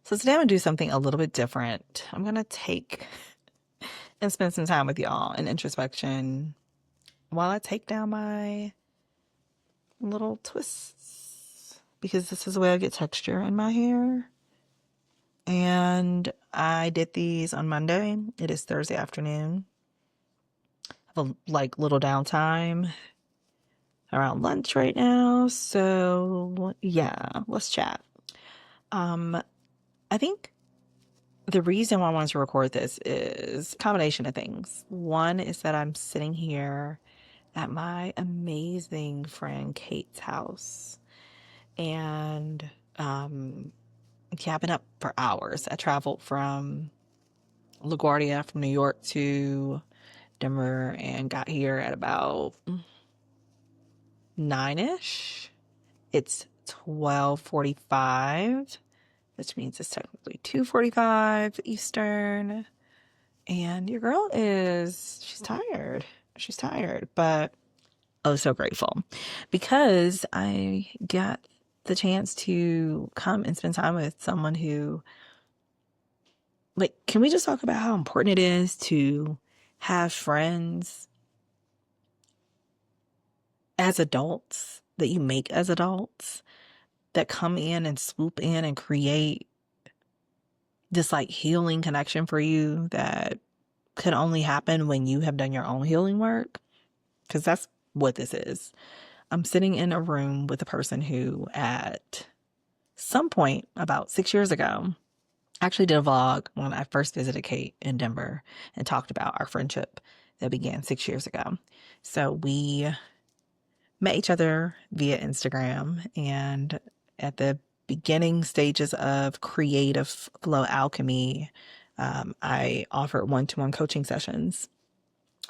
So today I'm gonna do something a little bit different. I'm gonna take and spend some time with y'all in introspection while I take down my little twists because this is the way I get texture in my hair. And I did these on Monday. It is Thursday afternoon. I have a little downtime around lunch right now. So yeah, let's chat. I think the reason why I wanted to record this is a combination of things. One is that I'm sitting here at my amazing friend Kate's house, and yeah, I've been up for hours. I traveled from LaGuardia from New York to Denver and got here at about 9ish. It's 12:45, which means it's technically 2:45 Eastern. And your girl she's tired. She's tired, but oh, so grateful because I got the chance to come and spend time with someone who, can we just talk about how important it is to have friends as adults that you make as adults that come in and swoop in and create this healing connection for you that could only happen when you have done your own healing work? Because that's what this is. I'm sitting in a room with a person who at some point about 6 years ago, actually did a vlog when I first visited Kate in Denver and talked about our friendship that began 6 years ago. So we met each other via Instagram, and at the beginning stages of creative flow alchemy, I offered one-to-one coaching sessions.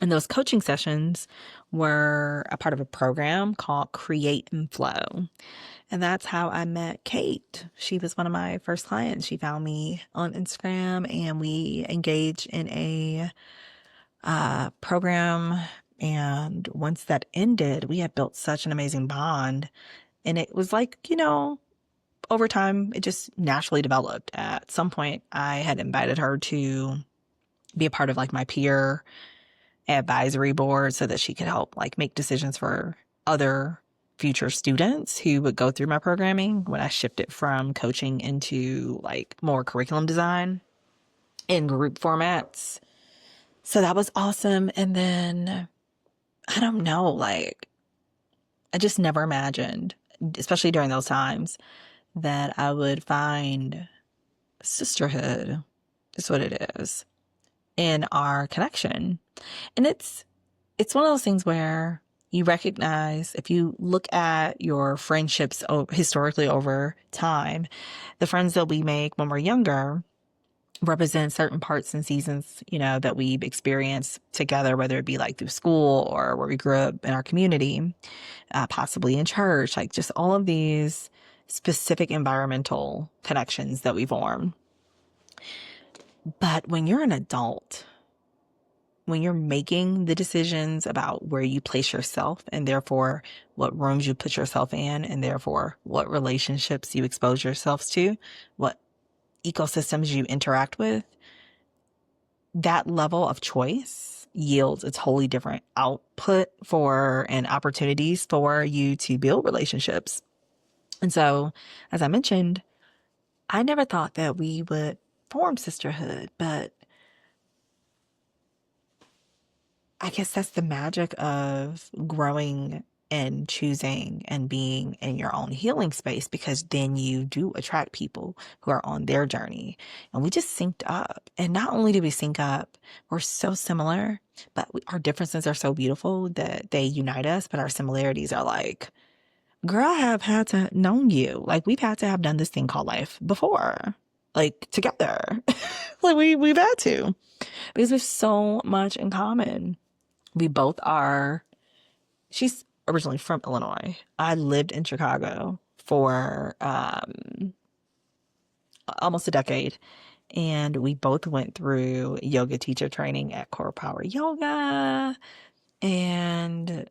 And those coaching sessions were a part of a program called Create and Flow. And that's how I met Kate. She was one of my first clients. She found me on Instagram and we engaged in a program. And once that ended, we had built such an amazing bond. And it was over time, it just naturally developed. At some point, I had invited her to be a part of my peer advisory board so that she could help make decisions for other future students who would go through my programming when I shifted from coaching into more curriculum design in group formats. So that was awesome. And then I don't know, I just never imagined, especially during those times, that I would find sisterhood is what it is in our connection. And it's one of those things where you recognize, if you look at your friendships historically over time, the friends that we make when we're younger represent certain parts and seasons, that we've experienced together, whether it be through school or where we grew up in our community, possibly in church, just all of these specific environmental connections that we form. But when you're an adult, when you're making the decisions about where you place yourself and therefore what rooms you put yourself in and therefore what relationships you expose yourselves to, what ecosystems you interact with, that level of choice yields a totally different output for and opportunities for you to build relationships. And so, as I mentioned, I never thought that we would form sisterhood, but I guess that's the magic of growing and choosing and being in your own healing space, because then you do attract people who are on their journey. And we just synced up. And not only do we sync up, we're so similar, but our differences are so beautiful that they unite us. But our similarities are girl, I have had to know you. We've had to have done this thing called life before, together. We've had to, because we have so much in common. We both are, she's originally from Illinois. I lived in Chicago for almost a decade. And we both went through yoga teacher training at Core Power Yoga and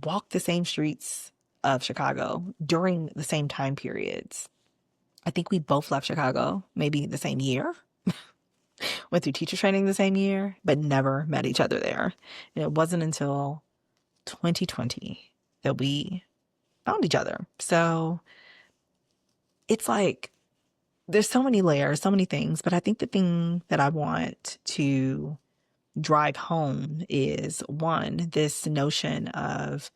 walked the same streets of Chicago during the same time periods. I think we both left Chicago maybe the same year, went through teacher training the same year, but never met each other there. And it wasn't until 2020 that we found each other. So it's like there's so many layers, so many things, but I think the thing that I want to drive home is one, this notion of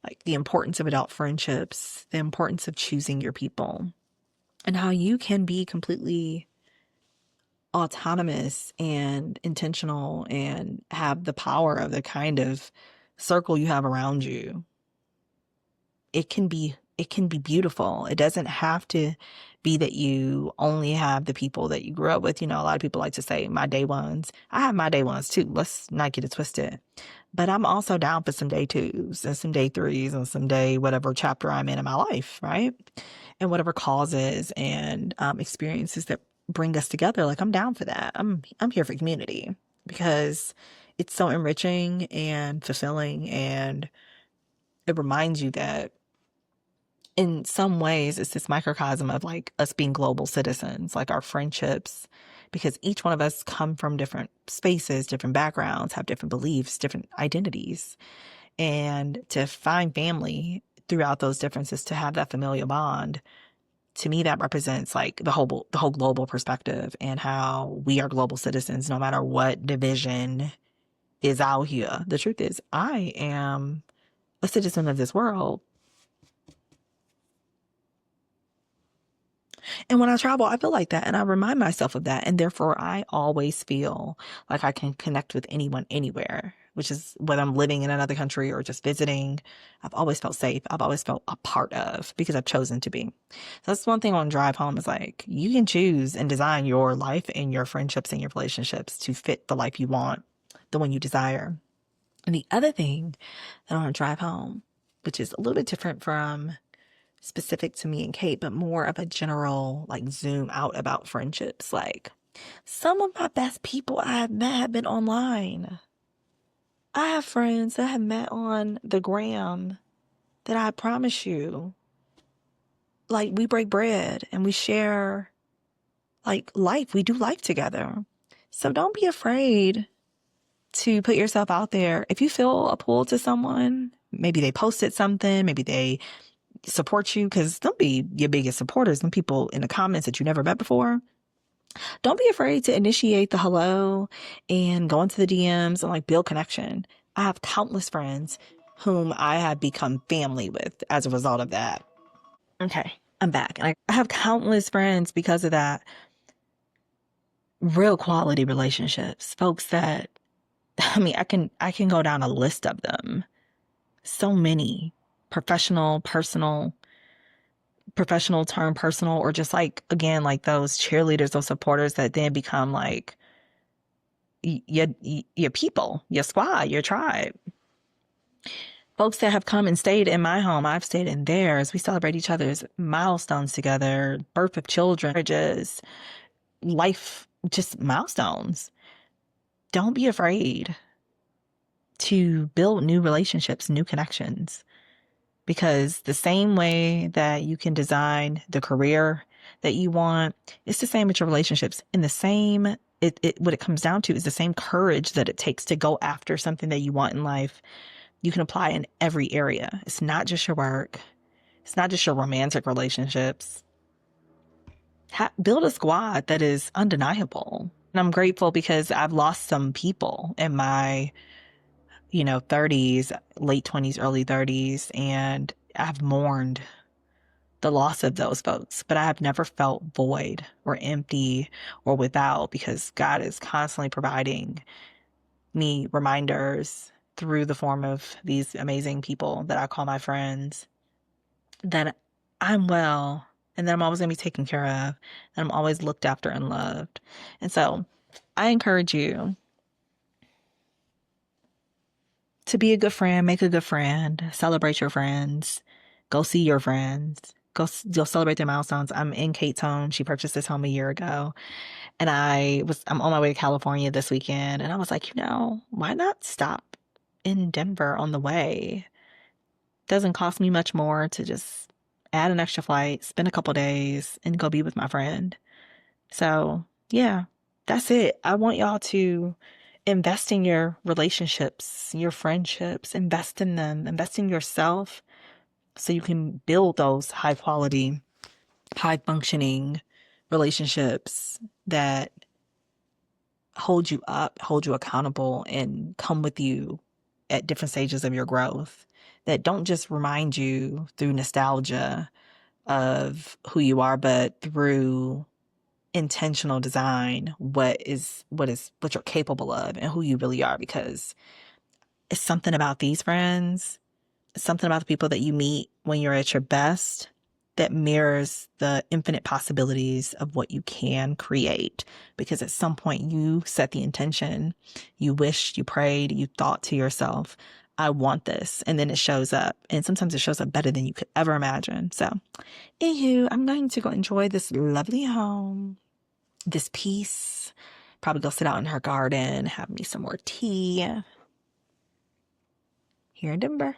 like the importance of adult friendships, the importance of choosing your people, and how you can be completely autonomous and intentional and have the power of the kind of circle you have around you. It can be beautiful. It doesn't have to be that you only have the people that you grew up with. You know, a lot of people like to say my day ones. I have my day ones too. Let's not get it twisted. But I'm also down for some day twos and some day threes and some day whatever chapter I'm in my life, right? And whatever causes and experiences that bring us together. Like I'm down for that. I'm here for community because it's so enriching and fulfilling, and it reminds you that in some ways it's this microcosm of like us being global citizens, like our friendships, because each one of us come from different spaces, different backgrounds, have different beliefs, different identities. And to find family throughout those differences, to have that familial bond, to me that represents like the whole global perspective and how we are global citizens no matter what division is out here. The truth is I am a citizen of this world. And when I travel, I feel like that. And I remind myself of that. And therefore, I always feel like I can connect with anyone anywhere, which is whether I'm living in another country or just visiting. I've always felt safe. I've always felt a part of because I've chosen to be. So that's one thing on drive home is like you can choose and design your life and your friendships and your relationships to fit the life you want, the one you desire. And the other thing that I want to drive home, which is a little bit different from specific to me and Kate, but more of a general like zoom out about friendships. Like some of my best people I have met have been online. I have friends that I have met on the gram that I promise you, like we break bread and we share like life. We do life together. So don't be afraid to put yourself out there. If you feel a pull to someone, maybe they posted something, maybe they support you, because they'll be your biggest supporters, and people in the comments that you never met before. Don't be afraid to initiate the hello and go into the DMs and like build connection. I have countless friends whom I have become family with as a result of that. Okay, I'm back. And I have countless friends because of that. Real quality relationships, folks that I mean, I can go down a list of them. So many professional, personal, professional turn personal, or just like again like those cheerleaders, those supporters that then become like your people, your squad, your tribe. Folks that have come and stayed in my home, I've stayed in theirs. We celebrate each other's milestones together, birth of children, marriages, life, just milestones. Don't be afraid to build new relationships, new connections. Because the same way that you can design the career that you want, it's the same with your relationships. And the same, what it comes down to is the same courage that it takes to go after something that you want in life. You can apply in every area. It's not just your work. It's not just your romantic relationships. Build a squad that is undeniable. And I'm grateful because I've lost some people in my 30s, late 20s, early 30s, and I've mourned the loss of those folks, but I have never felt void or empty or without because God is constantly providing me reminders through the form of these amazing people that I call my friends that I'm well and that I'm always going to be taken care of and I'm always looked after and loved. And so I encourage you to be a good friend, make a good friend, celebrate your friends, go see your friends, go celebrate their milestones. I'm in Kate's home. She purchased this home a year ago, and I'm on my way to California this weekend, and I was like, why not stop in Denver on the way? Doesn't cost me much more to just add an extra flight, spend a couple days, and go be with my friend. So, yeah, that's it. I want y'all to invest in your relationships, your friendships, invest in them, invest in yourself so you can build those high quality, high functioning relationships that hold you up, hold you accountable, and come with you at different stages of your growth. That don't just remind you through nostalgia of who you are, but through intentional design, what you're capable of and who you really are. Because it's something about these friends, it's something about the people that you meet when you're at your best that mirrors the infinite possibilities of what you can create. Because at some point you set the intention, you wished, you prayed, you thought to yourself, I want this. And then it shows up. And sometimes it shows up better than you could ever imagine. So, anywho, I'm going to go enjoy this lovely home, this peace. Probably go sit out in her garden, have me some more tea here in Denver.